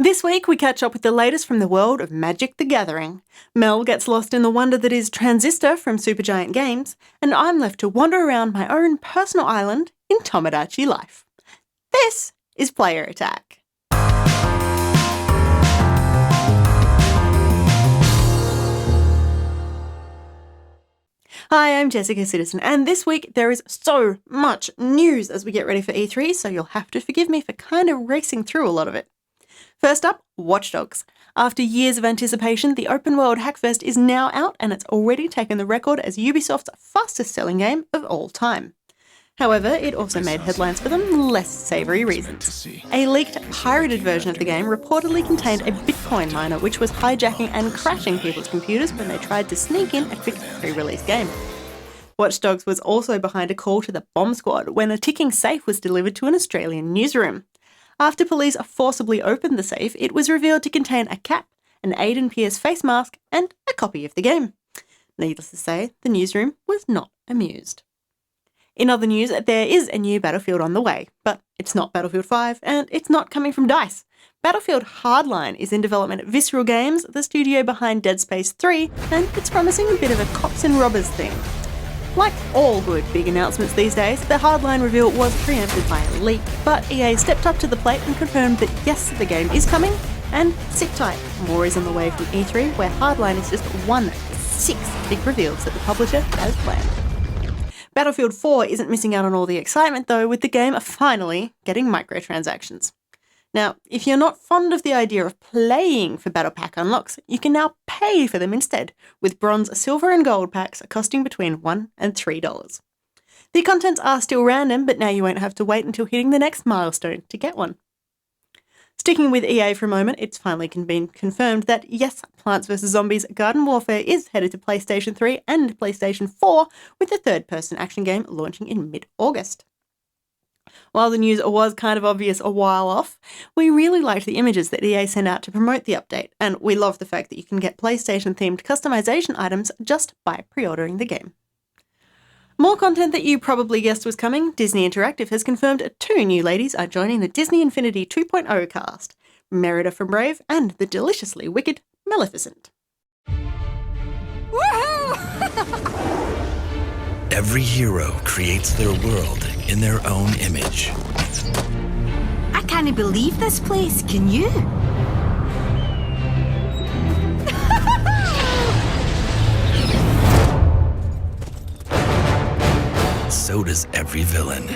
This week we catch up with the latest from the world of Magic the Gathering. Mel gets lost in the wonder that is Transistor from Supergiant Games, and I'm left to wander around my own personal island in Tomodachi Life. This is Player Attack. Hi, I'm Jessica Citizen, and this week there is so much news as we get ready for E3, so you'll have to forgive me for kind of racing through a lot of it. First up, Watch Dogs. After years of anticipation, the open world Hackfest is now out and it's already taken the record as Ubisoft's fastest selling game of all time. However, it also made headlines for them less savoury reasons. A leaked, pirated version of the game reportedly contained a Bitcoin miner which was hijacking and crashing people's computers when they tried to sneak in a quick pre-release game. Watch Dogs was also behind a call to the bomb squad when a ticking safe was delivered to an Australian newsroom. After police forcibly opened the safe, it was revealed to contain a cap, an Aiden Pierce face mask, and a copy of the game. Needless to say, the newsroom was not amused. In other news, there is a new Battlefield on the way, but it's not Battlefield 5, and it's not coming from DICE. Battlefield Hardline is in development at Visceral Games, the studio behind Dead Space 3, and it's promising a bit of a cops and robbers theme. Like all good big announcements these days, the Hardline reveal was preempted by a leak, but EA stepped up to the plate and confirmed that yes, the game is coming, and sit tight, more is on the way from E3, where Hardline is just one of 6 big reveals that the publisher has planned. Battlefield 4 isn't missing out on all the excitement though, with the game finally getting microtransactions. Now, if you're not fond of the idea of playing for Battle Pack unlocks, you can now pay for them instead, with bronze, silver and gold packs costing between $1 and $3. The contents are still random, but now you won't have to wait until hitting the next milestone to get one. Sticking with EA for a moment, it's finally been confirmed that yes, Plants vs. Zombies Garden Warfare is headed to PlayStation 3 and PlayStation 4, with the third-person action game launching in mid-August. While the news was kind of obvious a while off, we really liked the images that EA sent out to promote the update, and we love the fact that you can get PlayStation-themed customization items just by pre-ordering the game. More content that you probably guessed was coming. Disney Interactive has confirmed 2 new ladies are joining the Disney Infinity 2.0 cast, Merida from Brave and the deliciously wicked Maleficent. Woohoo! Every hero creates their world in their own image. I can't believe this place, can you? So does every villain.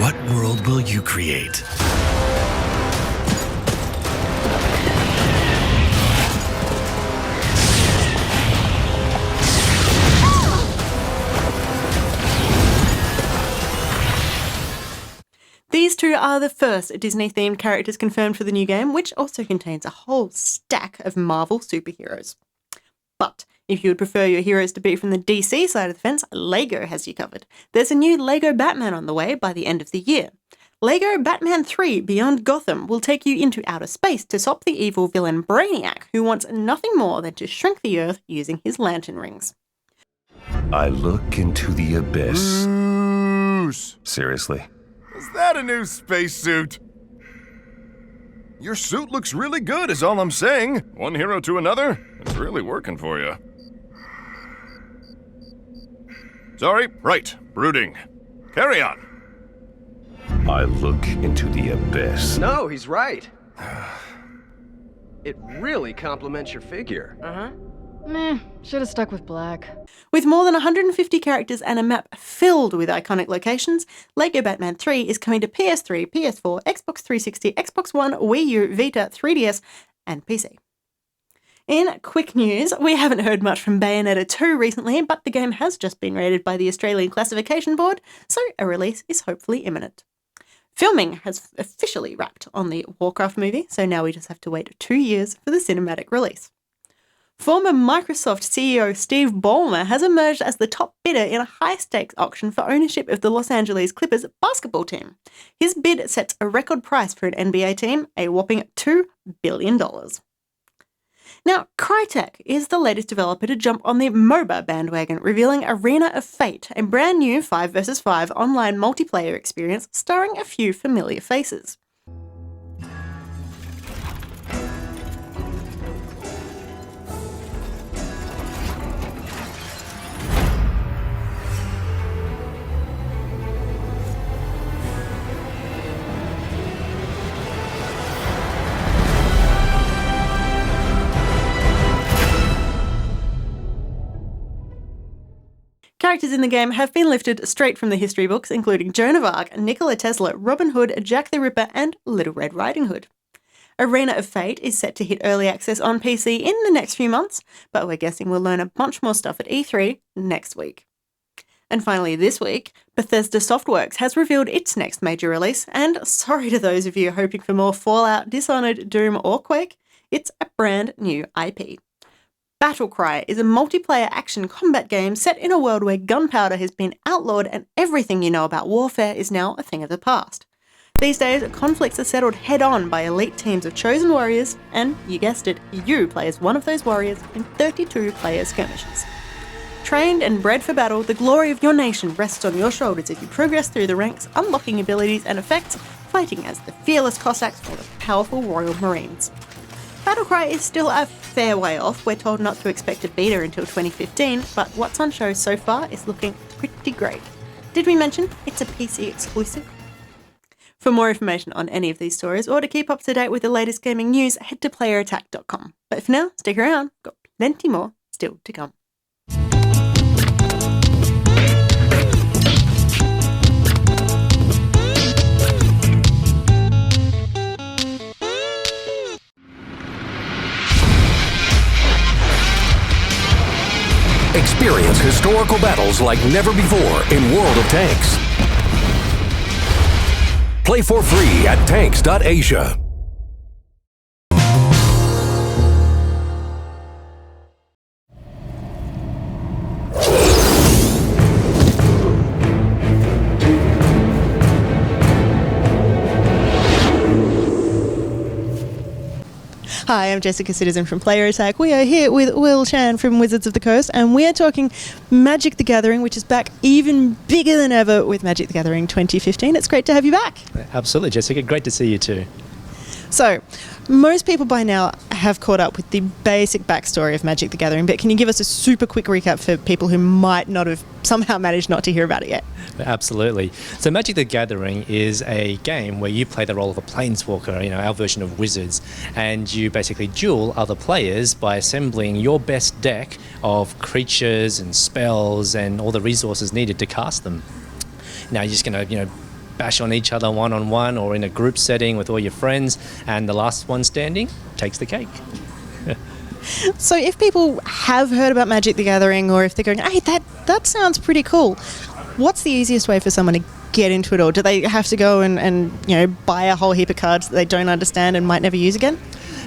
What world will you create? These 2 are the first Disney-themed characters confirmed for the new game, which also contains a whole stack of Marvel superheroes. But if you would prefer your heroes to be from the DC side of the fence, LEGO has you covered. There's a new LEGO Batman on the way by the end of the year. LEGO Batman 3 Beyond Gotham will take you into outer space to stop the evil villain Brainiac, who wants nothing more than to shrink the Earth using his lantern rings. I look into the abyss. Bruce! Seriously? Is that a new spacesuit? Your suit looks really good, is all I'm saying. One hero to another, it's really working for you. Sorry, right, brooding. Carry on. I look into the abyss. No, he's right. It really complements your figure. Meh, should've stuck with black. With more than 150 characters and a map filled with iconic locations, LEGO Batman 3 is coming to PS3, PS4, Xbox 360, Xbox One, Wii U, Vita, 3DS, and PC. In quick news, we haven't heard much from Bayonetta 2 recently, but the game has just been rated by the Australian Classification Board, so a release is hopefully imminent. Filming has officially wrapped on the Warcraft movie, so now we just have to wait 2 years for the cinematic release. Former Microsoft CEO Steve Ballmer has emerged as the top bidder in a high-stakes auction for ownership of the Los Angeles Clippers basketball team. His bid sets a record price for an NBA team, a whopping $2 billion. Now, Crytek is the latest developer to jump on the MOBA bandwagon, revealing Arena of Fate, a brand new 5 vs 5 online multiplayer experience starring a few familiar faces. Characters in the game have been lifted straight from the history books, including Joan of Arc, Nikola Tesla, Robin Hood, Jack the Ripper, and Little Red Riding Hood. Arena of Fate is set to hit early access on PC in the next few months, but we're guessing we'll learn a bunch more stuff at E3 next week. And finally this week, Bethesda Softworks has revealed its next major release, and sorry to those of you hoping for more Fallout, Dishonored, Doom, or Quake, it's a brand new IP. Battlecry is a multiplayer action combat game set in a world where gunpowder has been outlawed and everything you know about warfare is now a thing of the past. These days, conflicts are settled head-on by elite teams of chosen warriors, and, you guessed it, you play as one of those warriors in 32-player skirmishes. Trained and bred for battle, the glory of your nation rests on your shoulders as you progress through the ranks, unlocking abilities and effects, fighting as the fearless Cossacks or the powerful Royal Marines. Battlecry is still a fair way off. We're told not to expect a beta until 2015, but what's on show so far is looking pretty great. Did we mention it's a PC exclusive? For more information on any of these stories or to keep up to date with the latest gaming news, head to playerattack.com. But for now, stick around, got plenty more still to come. Experience historical battles like never before in World of Tanks. Play for free at tanks.asia. Hi, I'm Jessica Citizen from Player Attack. We are here with Will Chan from Wizards of the Coast, and we are talking Magic the Gathering, which is back even bigger than ever with Magic the Gathering 2015. It's great to have you back. Absolutely, Jessica. Great to see you too. So, most people by now have caught up with the basic backstory of Magic the Gathering, but can you give us a super quick recap for people who might not have somehow managed not to hear about it yet? Absolutely. So Magic the Gathering is a game where you play the role of a Planeswalker, our version of Wizards, and you basically duel other players by assembling your best deck of creatures and spells and all the resources needed to cast them. Now you're just going to, bash on each other one-on-one or in a group setting with all your friends, and the last one standing takes the cake. So if people have heard about Magic the Gathering, or if they're going, hey, that sounds pretty cool, what's the easiest way for someone to get into it all? Do they have to go and buy a whole heap of cards that they don't understand and might never use again?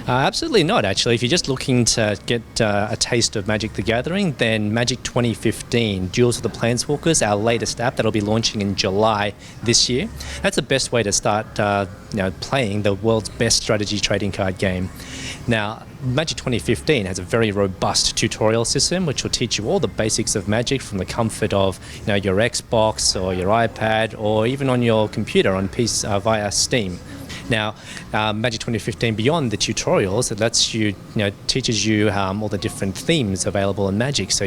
Absolutely not, actually. If you're just looking to get a taste of Magic the Gathering, then Magic 2015, Duels of the Planeswalkers, our latest app that'll be launching in July this year. That's the best way to start playing the world's best strategy trading card game. Now, Magic 2015 has a very robust tutorial system which will teach you all the basics of Magic from the comfort of your Xbox or your iPad or even on your computer on PC via Steam. Now, Magic 2015, beyond the tutorials, it lets you, teaches you all the different themes available in Magic. So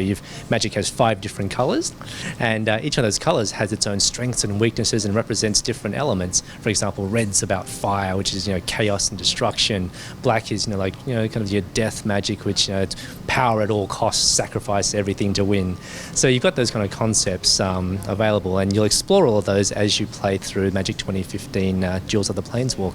Magic has 5 different colors, and each of those colors has its own strengths and weaknesses and represents different elements. For example, red's about fire, which is chaos and destruction. Black is kind of your death magic, which it's power at all costs, sacrifice everything to win. So you've got those kind of concepts available, and you'll explore all of those as you play through Magic 2015 Duels of the Planeswalkers.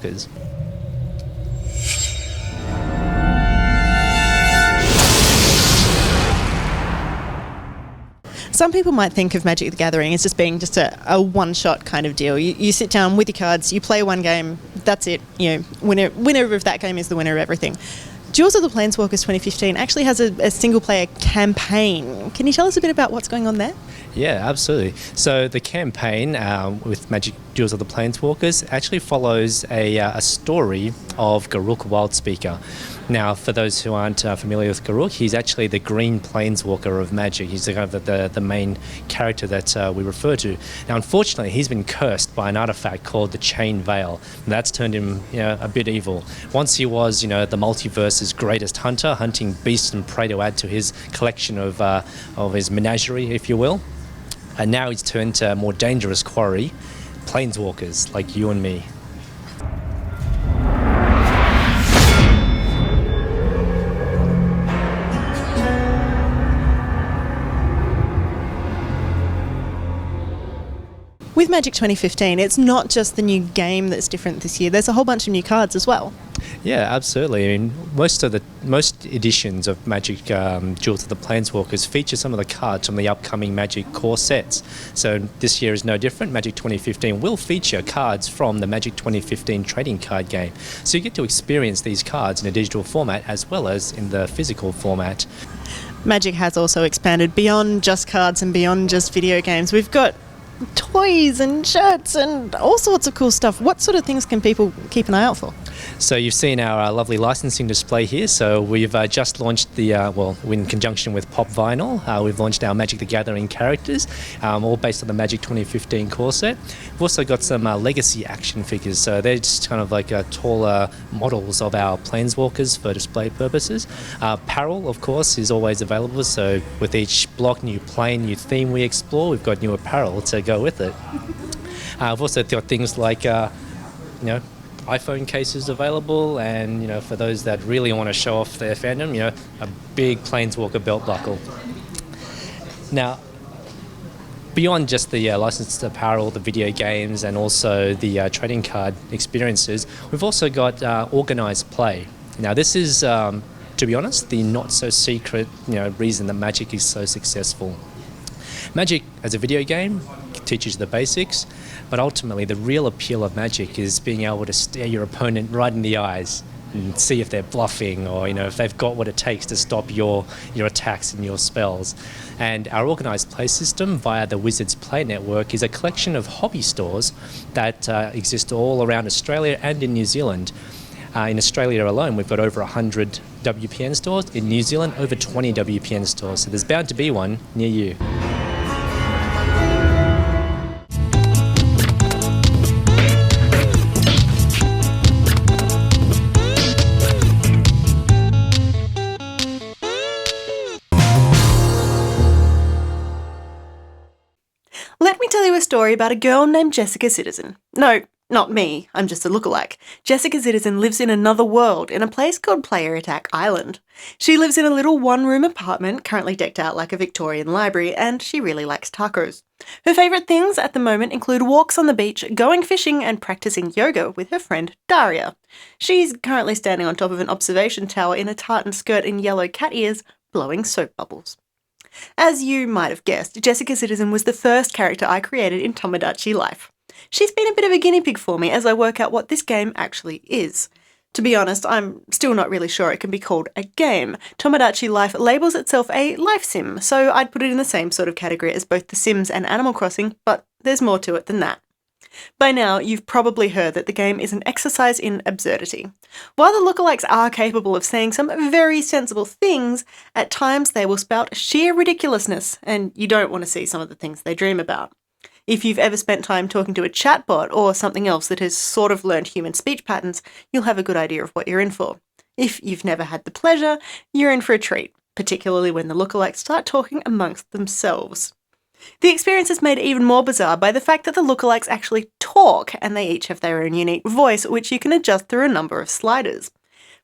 Some people might think of Magic the Gathering as just being just a one-shot kind of deal. You sit down with your cards, you play one game, that's it. Winner of that game is the winner of everything. Duels of the Planeswalkers 2015 actually has a single-player campaign. Can you tell us a bit about what's going on there? Yeah, absolutely. So the campaign with Magic Duels of the Planeswalkers actually follows a story of Garruk Wildspeaker. Now, for those who aren't familiar with Garruk, he's actually the green planeswalker of Magic. He's kind of the main character that we refer to. Now, unfortunately, he's been cursed by an artifact called the Chain Veil. And that's turned him, a bit evil. Once he was, the multiverse's greatest hunter, hunting beasts and prey to add to his collection of his menagerie, if you will. And now he's turned to a more dangerous quarry, planeswalkers like you and me. With Magic 2015, it's not just the new game that's different this year. There's a whole bunch of new cards as well. Yeah, absolutely. I mean, most editions of Magic Duels of the Planeswalkers feature some of the cards from the upcoming Magic core sets. So this year is no different. Magic 2015 will feature cards from the Magic 2015 trading card game. So you get to experience these cards in a digital format as well as in the physical format. Magic has also expanded beyond just cards and beyond just video games. We've got toys and shirts and all sorts of cool stuff. What sort of things can people keep an eye out for? So you've seen our lovely licensing display here. So we've just launched in conjunction with Pop Vinyl, we've launched our Magic the Gathering characters, all based on the Magic 2015 core set. We've also got some legacy action figures. So they're just kind of like taller models of our Planeswalkers for display purposes. Apparel, of course, is always available. So with each block, new plane, new theme we explore, we've got new apparel to go with it. We've also got things like, iPhone cases available, and for those that really want to show off their fandom, a big Planeswalker belt buckle. Now, beyond just the licensed apparel, the video games, and also the trading card experiences, we've also got organised play. Now, this is, to be honest, the not-so-secret reason that Magic is so successful. Magic, as a video game, teaches you the basics, but ultimately the real appeal of Magic is being able to stare your opponent right in the eyes and see if they're bluffing, or if they've got what it takes to stop your attacks and your spells. And our organised play system via the Wizards Play Network is a collection of hobby stores that exist all around Australia and in New Zealand. In Australia alone, we've got over 100 WPN stores. In New Zealand, over 20 WPN stores. So there's bound to be one near you. Let me tell you a story about a girl named Jessica Citizen. No, not me, I'm just a lookalike. Jessica Citizen lives in another world, in a place called Player Attack Island. She lives in a little one-room apartment, currently decked out like a Victorian library, and she really likes tacos. Her favourite things at the moment include walks on the beach, going fishing, and practising yoga with her friend Daria. She's currently standing on top of an observation tower in a tartan skirt and yellow cat ears, blowing soap bubbles. As you might have guessed, Jessica Citizen was the first character I created in Tomodachi Life. She's been a bit of a guinea pig for me as I work out what this game actually is. To be honest, I'm still not really sure it can be called a game. Tomodachi Life labels itself a life sim, so I'd put it in the same sort of category as both The Sims and Animal Crossing, but there's more to it than that. By now, you've probably heard that the game is an exercise in absurdity. While the lookalikes are capable of saying some very sensible things, at times they will spout sheer ridiculousness, and you don't want to see some of the things they dream about. If you've ever spent time talking to a chatbot or something else that has sort of learned human speech patterns, you'll have a good idea of what you're in for. If you've never had the pleasure, you're in for a treat, particularly when the lookalikes start talking amongst themselves. The experience is made even more bizarre by the fact that the lookalikes actually talk, and they each have their own unique voice, which you can adjust through a number of sliders.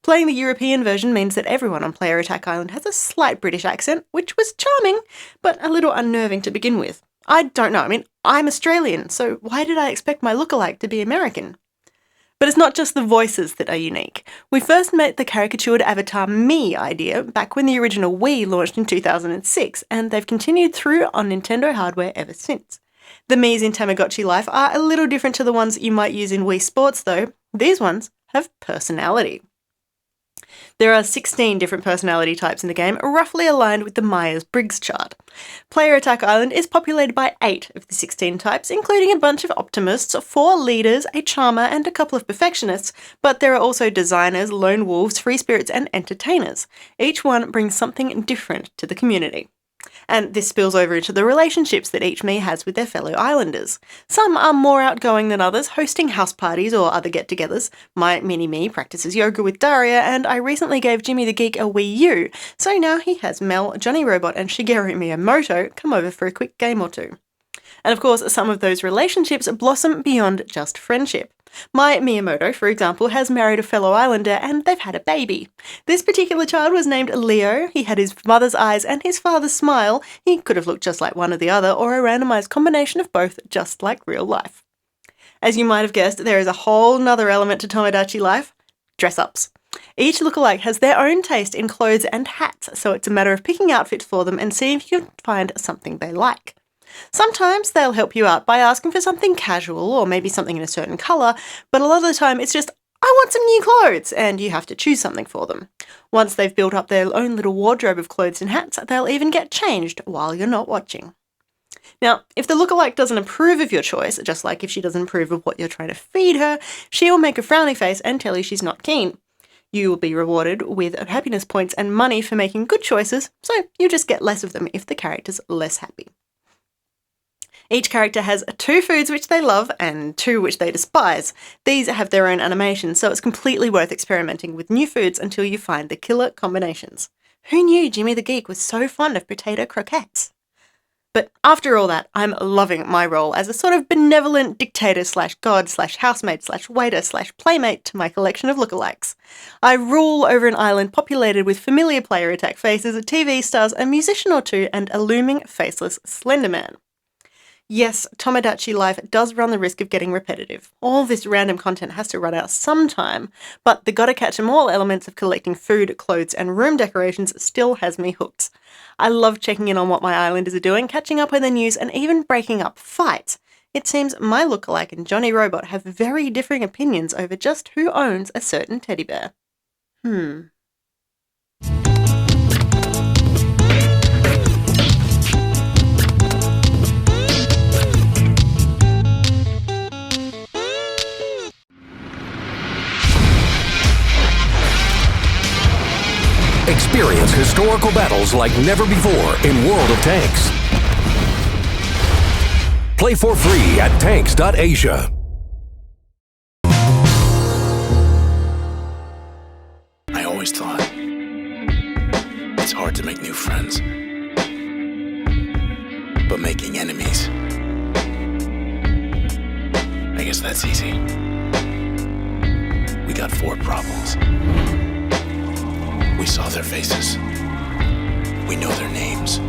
Playing the European version means that everyone on Player Attack Island has a slight British accent, which was charming, but a little unnerving to begin with. I don't know, I'm Australian, so why did I expect my lookalike to be American? But it's not just the voices that are unique. We first met the caricatured avatar Me idea back when the original Wii launched in 2006, and they've continued through on Nintendo hardware ever since. The Miis in Tamagotchi Life are a little different to the ones that you might use in Wii Sports though. These ones have personality. There are 16 different personality types in the game, roughly aligned with the Myers-Briggs chart. Player Attack Island is populated by 8 of the 16 types, including a bunch of optimists, 4 leaders, a charmer, and a couple of perfectionists, but there are also designers, lone wolves, free spirits, and entertainers. Each one brings something different to the community. And this spills over into the relationships that each me has with their fellow islanders. Some are more outgoing than others, hosting house parties or other get-togethers. My mini-me practices yoga with Daria, and I recently gave Jimmy the Geek a Wii U, so now he has Mel, Johnny Robot, and Shigeru Miyamoto come over for a quick game or two. And of course, some of those relationships blossom beyond just friendship. My Miyamoto, for example, has married a fellow islander and they've had a baby. This particular child was named Leo. He had his mother's eyes and his father's smile. He could have looked just like one or the other, or a randomized combination of both, just like real life. As you might have guessed, there is a whole nother element to Tomodachi Life: dress-ups. Each lookalike has their own taste in clothes and hats, so it's a matter of picking outfits for them and seeing if you can find something they like. Sometimes they'll help you out by asking for something casual or maybe something in a certain colour, but a lot of the time it's just, I want some new clothes, and you have to choose something for them. Once they've built up their own little wardrobe of clothes and hats, they'll even get changed while you're not watching. Now, if the lookalike doesn't approve of your choice, just like if she doesn't approve of what you're trying to feed her, she will make a frowny face and tell you she's not keen. You will be rewarded with happiness points and money for making good choices, so you just get less of them if the character's less happy. Each character has 2 foods which they love and 2 which they despise. These have their own animations, so it's completely worth experimenting with new foods until you find the killer combinations. Who knew Jimmy the Geek was so fond of potato croquettes? But after all that, I'm loving my role as a sort of benevolent dictator / god / housemate / waiter / playmate to my collection of lookalikes. I rule over an island populated with familiar player attack faces, TV stars, a musician or two, and a looming faceless Slender Man. Yes, Tomodachi Life does run the risk of getting repetitive. All this random content has to run out sometime, but the gotta catch 'em all elements of collecting food, clothes, and room decorations still has me hooked. I love checking in on what my islanders are doing, catching up with the news, and even breaking up fights. It seems my lookalike and Johnny Robot have very differing opinions over just who owns a certain teddy bear. Experience historical battles like never before in World of Tanks. Play for free at tanks.asia. I always thought it's hard to make new friends, but making enemies, I guess that's easy. We got 4 problems. We saw their faces. We know their names.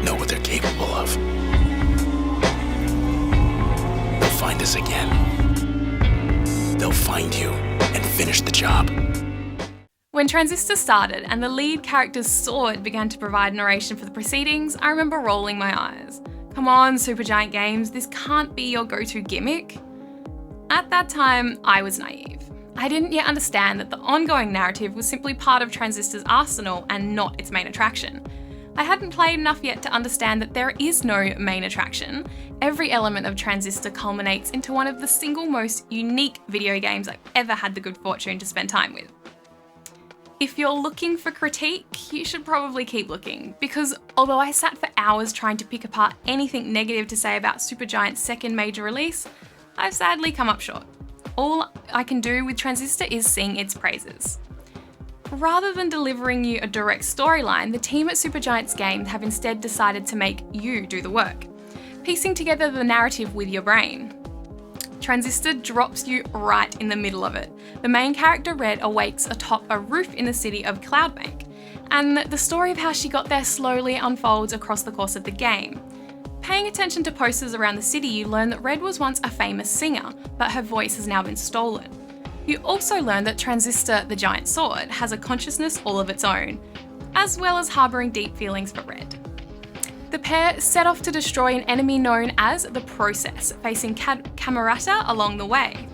Know what they're capable of. They'll find us again. They'll find you and finish the job. When Transistor started and the lead character's sword began to provide narration for the proceedings, I remember rolling my eyes. Come on, Supergiant Games, this can't be your go-to gimmick. At that time, I was naive. I didn't yet understand that the ongoing narrative was simply part of Transistor's arsenal and not its main attraction. I hadn't played enough yet to understand that there is no main attraction. Every element of Transistor culminates into one of the single most unique video games I've ever had the good fortune to spend time with. If you're looking for critique, you should probably keep looking, because although I sat for hours trying to pick apart anything negative to say about Supergiant's second major release, I've sadly come up short. All I can do with Transistor is sing its praises. Rather than delivering you a direct storyline, the team at Supergiant's Games have instead decided to make you do the work, piecing together the narrative with your brain. Transistor drops you right in the middle of it. The main character, Red, awakes atop a roof in the city of Cloudbank, and the story of how she got there slowly unfolds across the course of the game. Paying attention to posters around the city, you learn that Red was once a famous singer, but her voice has now been stolen. You also learn that Transistor, the giant sword, has a consciousness all of its own, as well as harbouring deep feelings for Red. The pair set off to destroy an enemy known as the Process, facing Camerata along the way.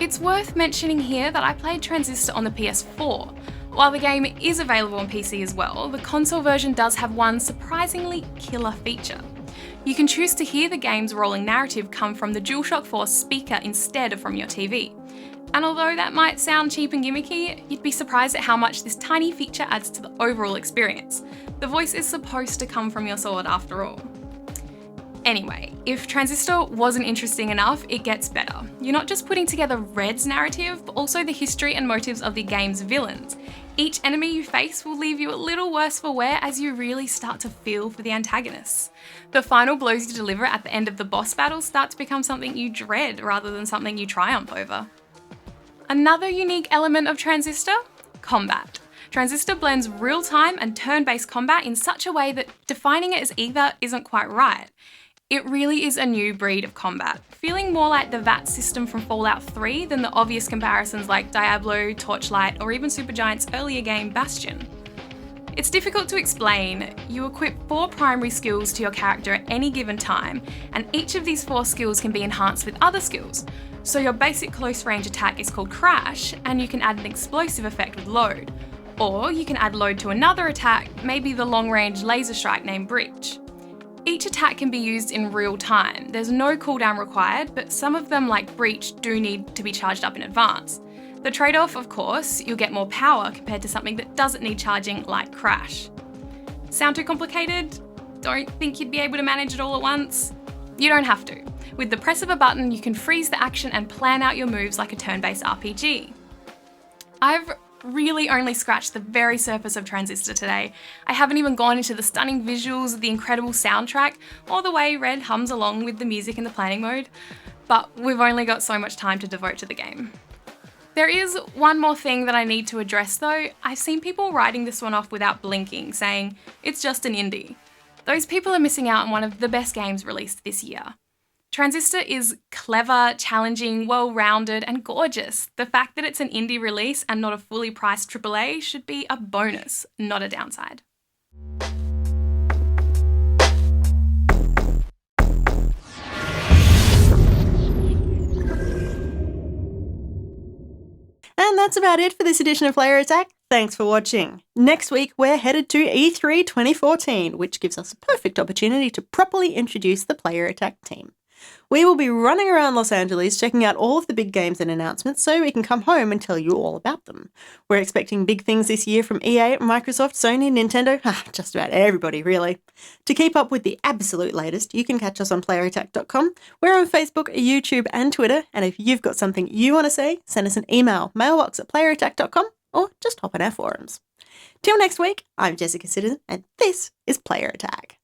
It's worth mentioning here that I played Transistor on the PS4. While the game is available on PC as well, the console version does have one surprisingly killer feature. You can choose to hear the game's rolling narrative come from the DualShock 4 speaker instead of from your TV. And although that might sound cheap and gimmicky, you'd be surprised at how much this tiny feature adds to the overall experience. The voice is supposed to come from your sword after all. Anyway, if Transistor wasn't interesting enough, it gets better. You're not just putting together Red's narrative, but also the history and motives of the game's villains. Each enemy you face will leave you a little worse for wear as you really start to feel for the antagonists. The final blows you deliver at the end of the boss battle start to become something you dread rather than something you triumph over. Another unique element of Transistor? Combat. Transistor blends real-time and turn-based combat in such a way that defining it as either isn't quite right. It really is a new breed of combat, feeling more like the VAT system from Fallout 3 than the obvious comparisons like Diablo, Torchlight, or even Supergiant's earlier game Bastion. It's difficult to explain. You equip 4 primary skills to your character at any given time, and each of these 4 skills can be enhanced with other skills. So your basic close range attack is called Crash, and you can add an explosive effect with Load. Or you can add Load to another attack, maybe the long range laser strike named Breach. Each attack can be used in real time. There's no cooldown required, but some of them, like Breach, do need to be charged up in advance. The trade-off, of course, you'll get more power compared to something that doesn't need charging, like Crash. Sound too complicated? Don't think you'd be able to manage it all at once? You don't have to. With the press of a button, you can freeze the action and plan out your moves like a turn-based RPG. I've really only scratched the very surface of Transistor today. I haven't even gone into the stunning visuals, the incredible soundtrack, or the way Red hums along with the music in the planning mode, but we've only got so much time to devote to the game. There is one more thing that I need to address though. I've seen people writing this one off without blinking, saying it's just an indie. Those people are missing out on one of the best games released this year. Transistor is clever, challenging, well-rounded, and gorgeous. The fact that it's an indie release and not a fully priced AAA should be a bonus, not a downside. And that's about it for this edition of Player Attack. Thanks for watching. Next week, we're headed to E3 2014, which gives us a perfect opportunity to properly introduce the Player Attack team. We will be running around Los Angeles checking out all of the big games and announcements so we can come home and tell you all about them. We're expecting big things this year from EA, Microsoft, Sony, Nintendo, just about everybody really. To keep up with the absolute latest, you can catch us on playerattack.com. We're on Facebook, YouTube and Twitter, and if you've got something you want to say, send us an email, mailbox@playerattack.com, or just hop on our forums. Till next week, I'm Jessica Citizen, and this is Player Attack.